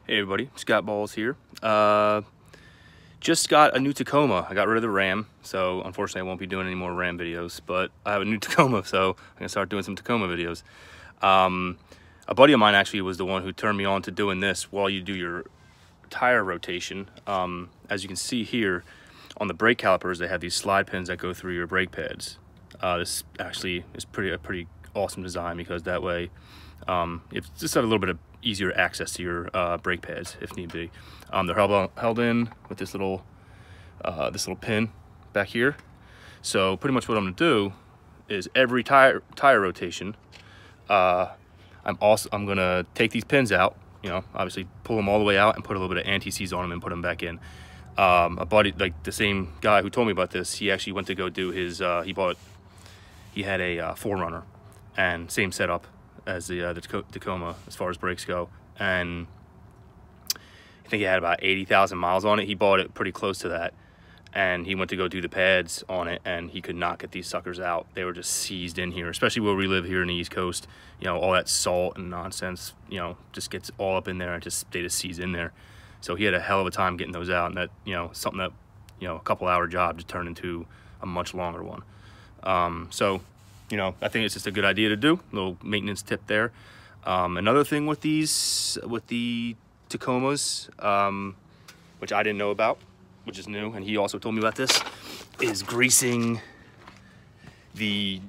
Hey everybody, Scott Balls here. Just got a new Tacoma. I got rid of the Ram, so unfortunately I won't be doing any more Ram videos, but I have a new Tacoma, so I'm gonna start doing some Tacoma videos. A buddy of mine actually was the one who turned me on to doing this while you do your tire rotation. As you can see here, on the brake calipers, they have these slide pins that go through your brake pads. This actually is a pretty awesome design because that way you just have a little bit of easier access to your brake pads if need be. They're held in with this little pin back here. So pretty much what I'm gonna do is every tire rotation, I'm gonna take these pins out, you know, obviously pull them all the way out and put a little bit of anti-seize on them and put them back in. A buddy, like the same guy who told me about this, he actually went to go do his, he had a 4Runner and same setup as the Tacoma as far as brakes go, and I think he had about 80,000 miles on it. He bought it pretty close to that, and he went to go do the pads on it, and he could not get these suckers out. They were just seized in here, especially where we live here in the East Coast. You know, all that salt and nonsense, you know, just gets all up in there and they just seize in there. So he had a hell of a time getting those out, and that, you know, something that, you know, a couple-hour job to turn into a much longer one. So, you know, I think it's just a good idea to do. A little maintenance tip there. Another thing with the Tacomas, which I didn't know about, which is new, and he also told me about this, is greasing the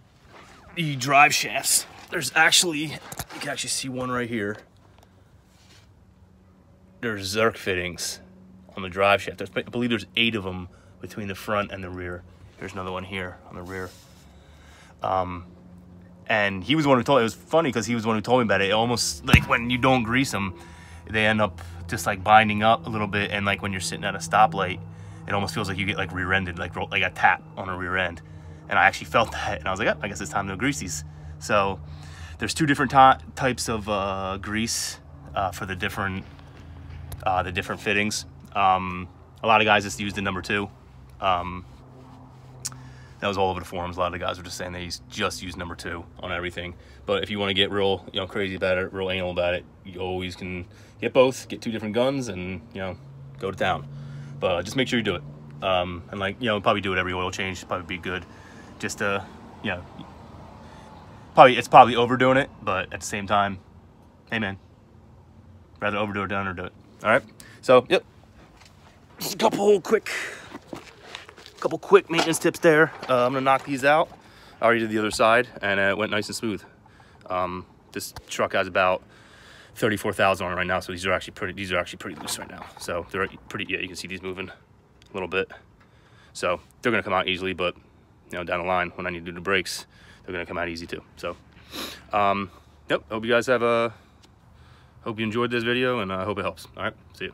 drive shafts. There's actually, you can actually see one right here. There's Zerk fittings on the drive shaft. I believe there's 8 of them between the front and the rear. There's another one here on the rear. And he was the one who told me. It was funny because he was the one who told me about it. It almost, like when you don't grease them, they end up just like binding up a little bit, and like when you're sitting at a stoplight, it almost feels like you get like rear-ended, like a tap on a rear end. And I actually felt that, and I was like, oh, I guess it's time to grease these. So there's 2 different types of grease for the different fittings. A lot of guys just use the number 2. That was all over the forums. A lot of the guys were just saying they just use number 2 on everything. But if you want to get real, you know, crazy about it, real anal about it, you always can get both, get 2 different guns, and, you know, go to town. But just make sure you do it. And like, you know, probably do it every oil change. Probably be good. Just you know, it's probably overdoing it, but at the same time, hey man, rather overdo it than underdo it. All right. So yep, just a couple quick maintenance tips there. I'm gonna knock these out. I already did the other side, and it went nice and smooth. This truck has about 34,000 on it right now, so these are actually pretty loose right now. So they're pretty, yeah, you can see these moving a little bit. So they're gonna come out easily, but you know, down the line when I need to do the brakes, they're gonna come out easy too. So yep, hope you guys hope you enjoyed this video, and I hope it helps. All right, see you.